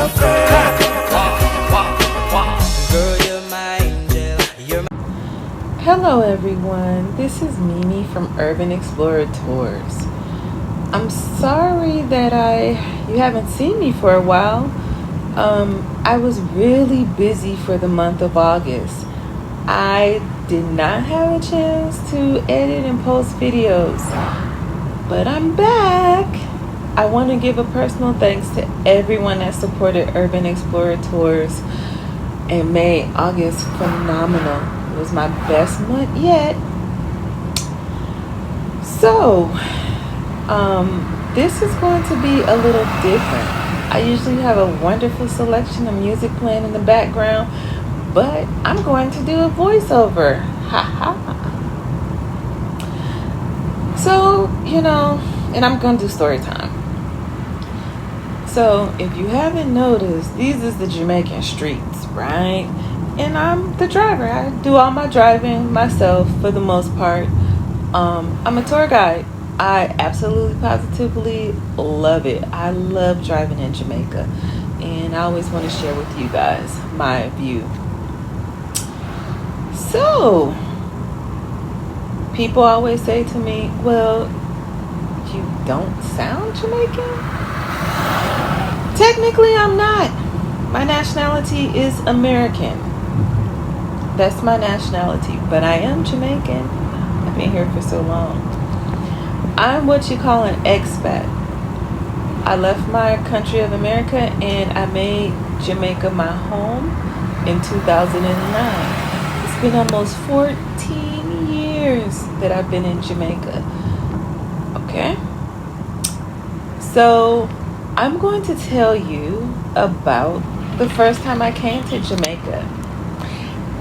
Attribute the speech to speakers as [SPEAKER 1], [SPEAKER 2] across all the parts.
[SPEAKER 1] no fair. Girl, you're my angel.
[SPEAKER 2] Hello everyone, this is Mimi from Urban Explorer Tours. I'm sorry that you haven't seen me for a while. I was really busy for the month of August. I did not have a chance to edit and post videos, but I'm back. I want to give a personal thanks to everyone that supported Urban Explorer Tours and made August phenomenal. It was my best month yet. So, this is going to be a little different. I usually have a wonderful selection of music playing in the background, but I'm going to do a voiceover. Ha ha. So, and I'm going to do story time. So, if you haven't noticed, these is the Jamaican streets, right? And I'm the driver. I do all my driving myself for the most part. I'm a tour guide. I absolutely positively love it. I love driving in Jamaica, and I always want to share with you guys my view. So, people always say to me, well, you don't sound Jamaican? Technically, I'm not. My nationality is American. That's my nationality, but I am Jamaican. I've been here for so long. I'm what you call an expat. I left my country of America and I made Jamaica my home in 2009. It's been almost 14 years that I've been in Jamaica. Okay? So, I'm going to tell you about the first time I came to Jamaica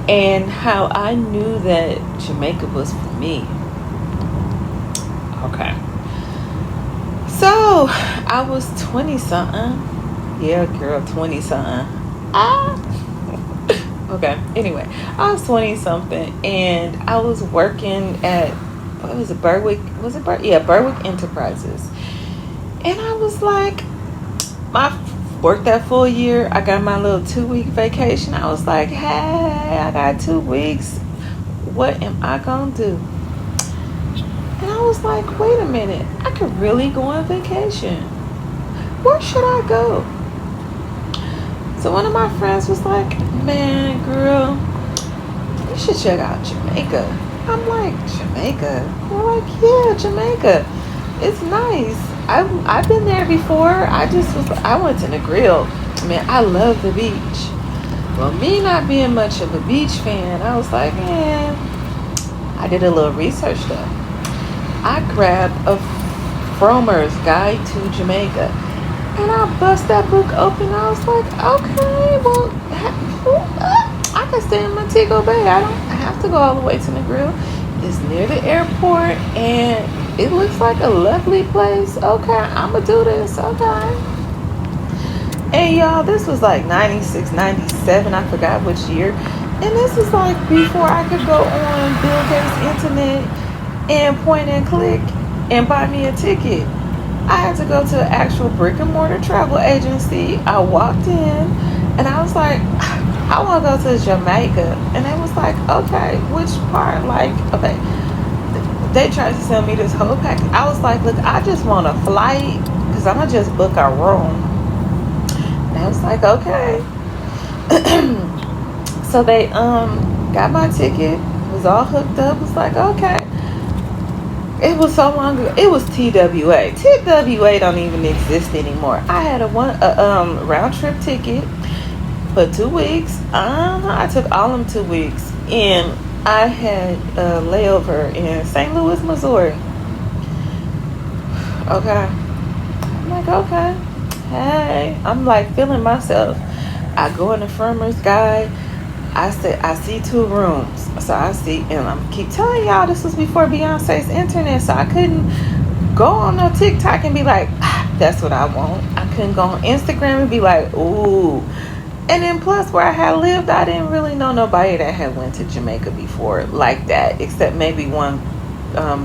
[SPEAKER 2] and how I knew that Jamaica was for me. Okay. So, I was 20-something. Yeah, girl, 20-something. Okay, anyway. I was 20-something, and I was working at, what was it, Berwick? Was it Berwick? Yeah, Berwick Enterprises. And I was like, I worked that full year. I got my little 2-week vacation. I was like, hey, I got 2 weeks. What am I going to do? And I was like, wait a minute, I could really go on vacation. Where should I go? So one of my friends was like, man, girl, you should check out Jamaica. I'm like, Jamaica? We're like, yeah, Jamaica. It's nice. I've been there before. I went to the grill. Man, I love the beach. Well, me not being much of a beach fan, I was like, man, I did a little research though. I grabbed a Fromer's Guide to Jamaica, and I bust that book open. I was like, okay, well, I can stay in Montego Bay. I don't have to go all the way to Negril. It's near the airport, and it looks like a lovely place. Okay, I'm going to do this. Okay. And y'all, this was like 96, 97. I forgot which year. And this is like before I could go on Bill Gates' internet and point and click and buy me a ticket. I had to go to an actual brick and mortar travel agency. I walked in and I was like, I want to go to Jamaica. And they was like, okay, which part? Like, okay. They tried to sell me this whole package. I was like, look, I just want a flight because I'm going to just book a room. And I was like, okay. So they got my ticket. It was all hooked up. It was like, okay. It was so long ago. It was TWA. TWA don't even exist anymore. I had a round trip ticket for 2 weeks. I took all them 2 weeks, and I had a layover in St. Louis, Missouri. Okay. I'm like, okay. Hey, I'm like feeling myself. I go in the Fromer's Guide. I said, I see 2 rooms. So I see, and I'm keep telling y'all this was before Beyonce's internet, so I couldn't go on no TikTok and be like, that's what I want. I couldn't go on Instagram and be like, ooh. And then plus where I had lived, I didn't really know nobody that had went to Jamaica before like that, except maybe one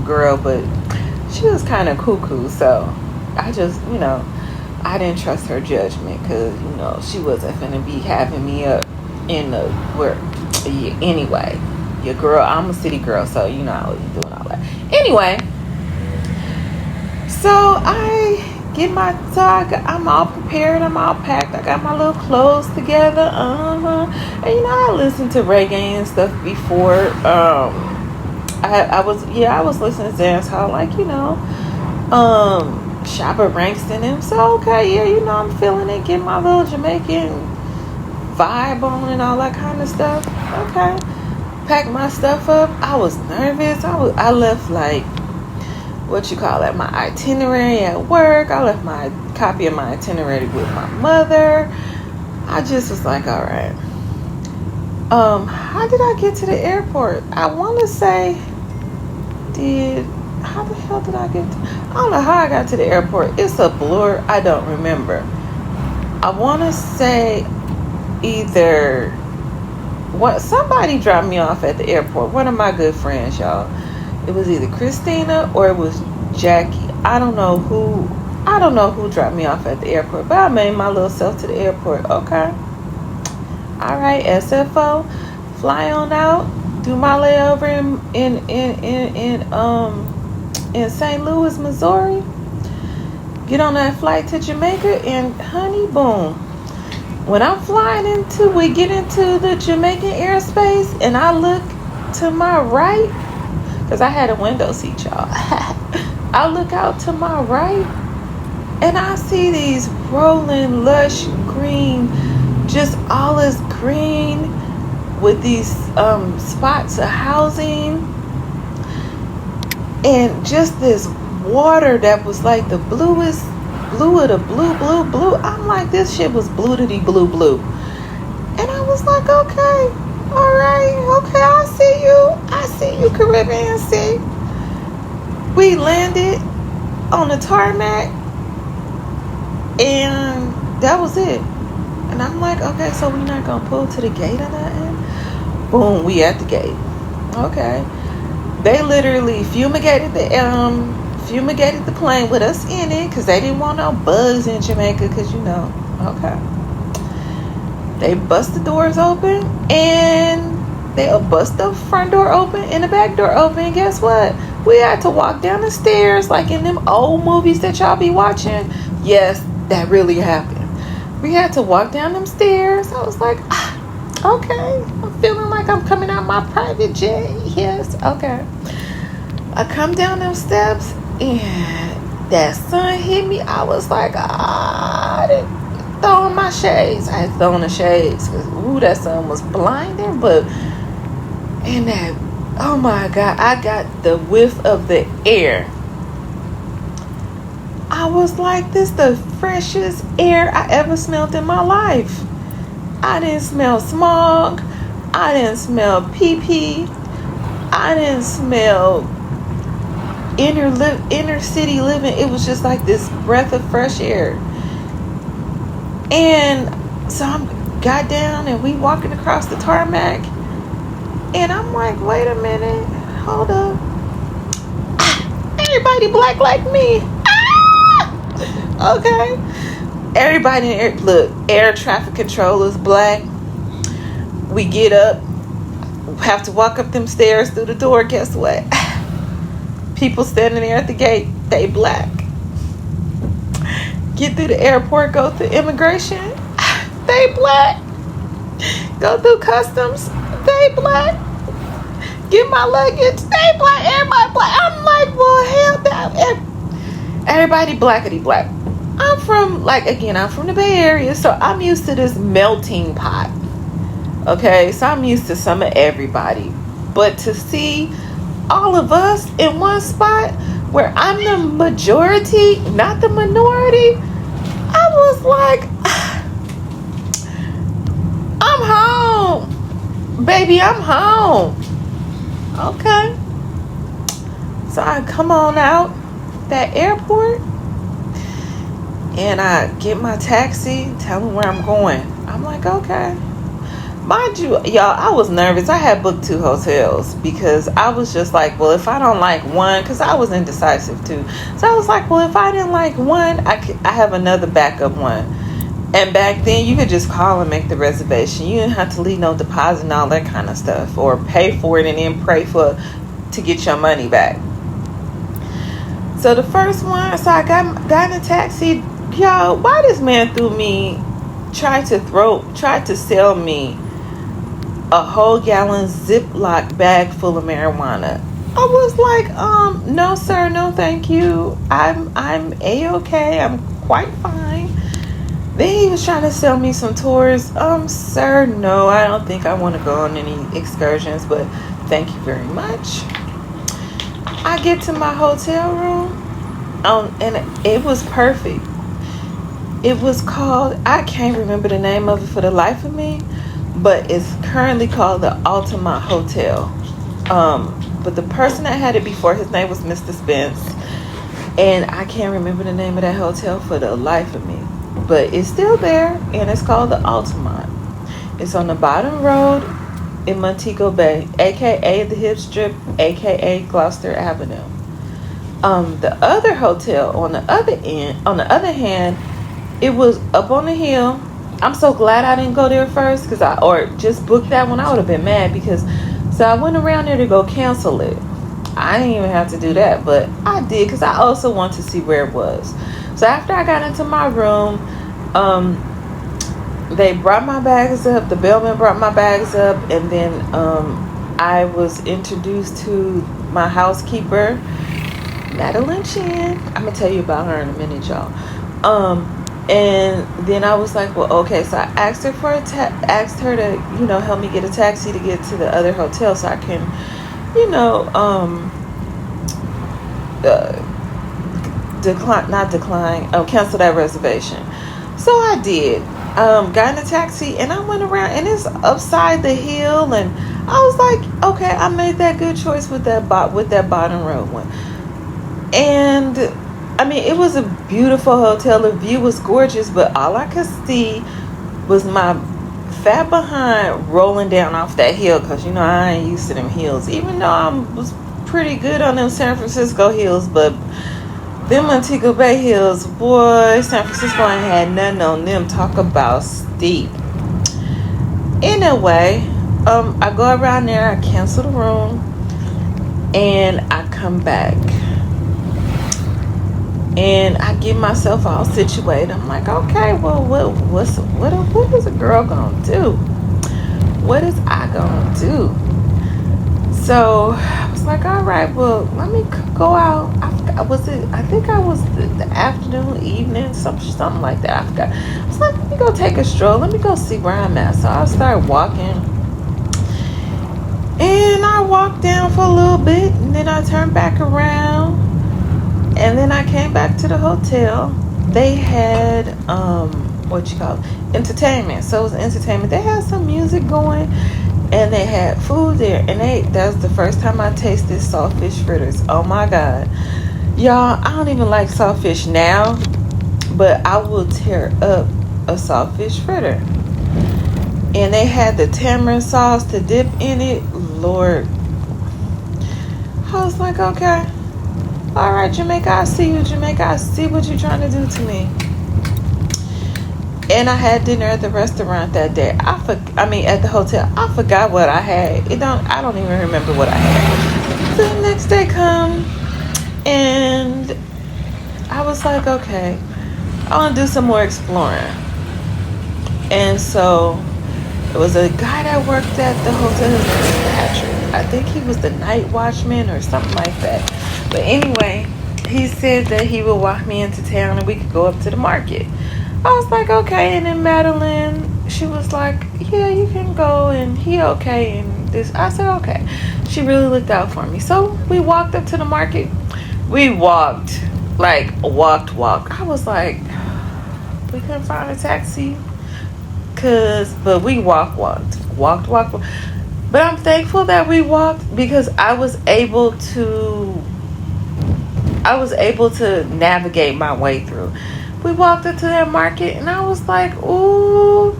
[SPEAKER 2] girl, but she was kind of cuckoo. So I just, I didn't trust her judgment because, she wasn't finna be having me up in the where. Yeah, anyway, your girl, I'm a city girl, so I was doing all that. Anyway, so I'm all prepared, I'm all packed, I got my little clothes together, and I listened to reggae and stuff before. I was listening to dancehall, Shabba Ranks and them. So okay, I'm feeling it, getting my little Jamaican vibe on and all that kind of stuff. Okay, packed my stuff up. I was nervous. I left my itinerary at work. I left my copy of my itinerary with my mother. I just was like, all right. How did I get to the airport? I want to say, how the hell did I get I don't know how I got to the airport. It's a blur. I don't remember. I want to say somebody dropped me off at the airport. One of my good friends, y'all. It was either Christina or it was Jackie. I don't know who dropped me off at the airport, but I made my little self to the airport. Okay. All right, SFO. Fly on out. Do my layover in St. Louis, Missouri. Get on that flight to Jamaica, and honey, boom. When we get into the Jamaican airspace, and I look to my right, because I had a window seat, y'all. I look out to my right, and I see these rolling, lush green, just olive green, with these spots of housing, and just this water that was like the bluest blue of the blue. I'm like, this shit was blue. And I was like, okay, all right, okay, I see you, Caribbean Sea. We landed on the tarmac, and that was it. And I'm like, okay, so we're not gonna pull to the gate or nothing? Boom, we at the gate. Okay. They literally fumigated the plane with us in it, because they didn't want no bugs in Jamaica, because okay. They bust the doors open, and they'll bust the front door open and the back door open. Guess what? We had to walk down the stairs like in them old movies that y'all be watching. Yes, that really happened. We had to walk down them stairs. I was like, okay, I'm feeling like I'm coming out my private jet. Yes, okay. I come down them steps, and that sun hit me. I was like, I didn't throw in my shades. I had thrown the shades because that sun was blinding. Oh my God, I got the whiff of the air. I was like, this the freshest air I ever smelled in my life. I didn't smell smog. I didn't smell pee-pee. I didn't smell inner city living. It was just like this breath of fresh air. And so I got down, and we walking across the tarmac, and I'm like, wait a minute, hold up. Everybody black like me. Okay. Everybody in air, look, air traffic controllers black. We get up, have to walk up them stairs through the door. Guess what? People standing there at the gate, they black. Get through the airport, go through immigration, they black. Go through customs, they black. Get my luggage, they black. Everybody black. I'm like, well, hell, everybody blackity black. I'm from the Bay Area, so I'm used to this melting pot. Okay, so I'm used to some of everybody. But to see all of us in one spot where I'm the majority, not the minority, I was like, I'm home. Baby, I'm home. Okay. So I come on out that airport, and I get my taxi, tell them where I'm going. I'm like, okay. Mind you, y'all, I was nervous. I had booked 2 hotels because I was just like, well, if I don't like one, because I was indecisive too. So I was like, well, if I didn't like one, I have another backup one. And back then, you could just call and make the reservation. You didn't have to leave no deposit and all that kind of stuff, or pay for it and then pray to get your money back. So the first one, so I got in a taxi. Y'all, why this man threw me, tried to sell me a whole gallon Ziploc bag full of marijuana. I was like, no sir, no thank you. I'm A-okay. I'm quite fine. Then he was trying to sell me some tours. Sir, no, I don't think I want to go on any excursions, but thank you very much. I get to my hotel room, and it was perfect. It was called, I can't remember the name of it for the life of me, but it's currently called the Altamont Hotel. But the person that had it before, his name was Mr. Spence, and I can't remember the name of that hotel for the life of me. But it's still there, and it's called the Altamont. It's on the bottom road in Montego Bay, aka the Hip Strip, aka Gloucester Avenue. The other hotel on the other hand, it was up on the hill. I'm so glad I didn't go there first, or just booked that one. I would have been mad so I went around there to go cancel it. I didn't even have to do that, but I did because I also wanted to see where it was. So after I got into my room, they brought my bags up. The bellman brought my bags up, and then I was introduced to my housekeeper, Madeline Chin. I'm gonna tell you about her in a minute, y'all. And then I was like, well, okay. So I asked her to, help me get a taxi to get to the other hotel so I can, cancel that reservation. So I did. Got in a taxi and I went around, and it's upside the hill, and I was like, okay, I made that good choice with that bottom road one. And I mean, it was a beautiful hotel. The view was gorgeous, but all I could see was my fat behind rolling down off that hill, because I ain't used to them hills, even though I was pretty good on them San Francisco hills. But them Montego Bay hills, boy, San Francisco ain't had nothing on them. Talk about steep. Anyway, I go around there, I cancel the room, and I come back. And I get myself all situated. I'm like, okay, well, what is a girl gonna do? What is I gonna do? So I was like, all right, well, let me go out. I think I was the afternoon, evening, something like that. I forgot. I was like, let me go take a stroll. Let me go see where I'm at. So I started walking. And I walked down for a little bit, and then I turned back around. And then I came back to the hotel. They had entertainment. So it was entertainment. They had some music going, and they had food there. And that was the first time I tasted saltfish fritters. Oh my God, y'all! I don't even like saltfish now, but I will tear up a saltfish fritter. And they had the tamarind sauce to dip in it. Lord, I was like, okay. All right, Jamaica, I see you. Jamaica, I see what you're trying to do to me. And I had dinner at the restaurant that day. At the hotel. I forgot what I had. I don't even remember what I had. So the next day come, and I was like, okay, I want to do some more exploring. And so it was a guy that worked at the hotel. His name was Patrick. I think he was the night watchman or something like that. But anyway, he said that he would walk me into town and we could go up to the market. I was like, okay. And then Madeline, she was like, yeah, you can go, and he okay. And this, I said, okay. She really looked out for me. So we walked up to the market. We walked. I was like, we couldn't find a taxi. But we walked. But I'm thankful that we walked, because I was able to navigate my way through. We walked into that market, and I was like, ooh,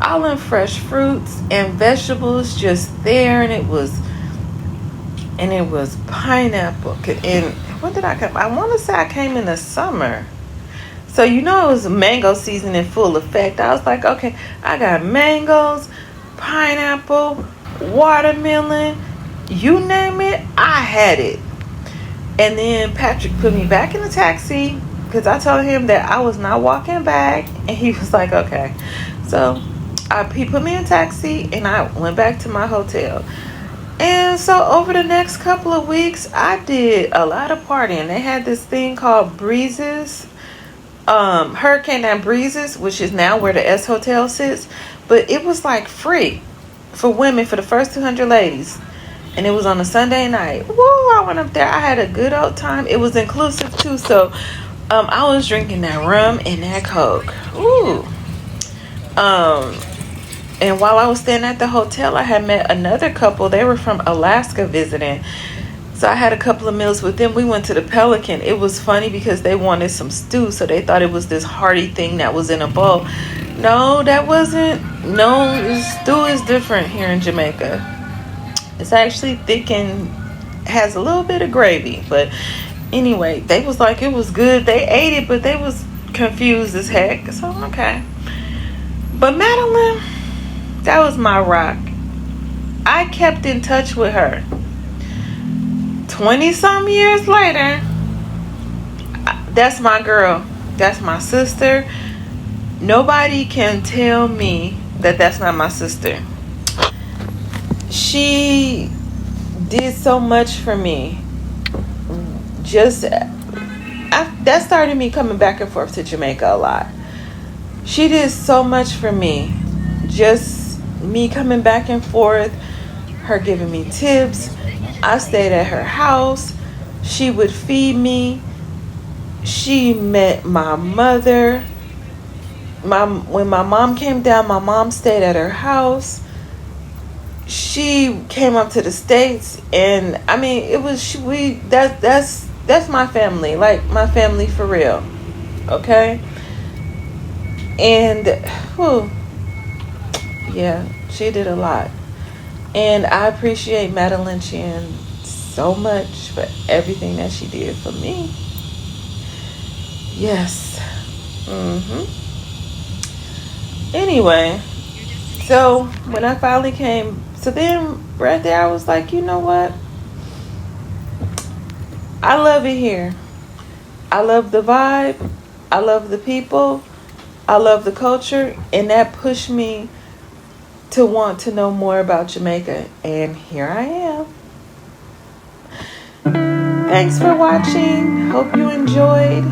[SPEAKER 2] all in fresh fruits and vegetables just there, and it was pineapple. And when did I come? I want to say I came in the summer. So it was mango season in full effect. I was like, okay, I got mangoes, pineapple, watermelon, you name it, I had it. And then Patrick put me back in the taxi because I told him that I was not walking back, and he was like, okay. So he put me in a taxi, and I went back to my hotel. And so over the next couple of weeks, I did a lot of partying. They had this thing called Breezes. Hurricane and Breezes, which is now where the S Hotel sits, but it was like free for women for the first 200 ladies, and it was on a Sunday night. Woo! I went up there. I had a good old time. It was inclusive too, so I was drinking that rum and that Coke. Ooh. And while I was staying at the hotel, I had met another couple. They were from Alaska visiting. So I had a couple of meals with them. We went to the Pelican. It was funny because they wanted some stew, so they thought it was this hearty thing that was in a bowl. No, that wasn't. No, stew is different here in Jamaica. It's actually thick and has a little bit of gravy. But anyway, they was like, it was good. They ate it, but they was confused as heck. So, okay. But Madeline, that was my rock. I kept in touch with her. 20-some years later, that's my girl. That's my sister. Nobody can tell me that that's not my sister. She did so much for me. That started me coming back and forth to Jamaica a lot. She did so much for me. Just me coming back and forth, her giving me tips. I stayed at her house. She would feed me. She met my mother. When my mom came down, my mom stayed at her house. She came up to the States, and I mean, it was that's my family, like my family for real. Okay? And yeah, she did a lot. And I appreciate Madeline Chin so much for everything that she did for me. Yes. Anyway, so when I finally came, so then right there I was like, you know what? I love it here. I love the vibe. I love the people. I love the culture. And that pushed me to want to know more about Jamaica, and here I am. Thanks for watching. Hope you enjoyed.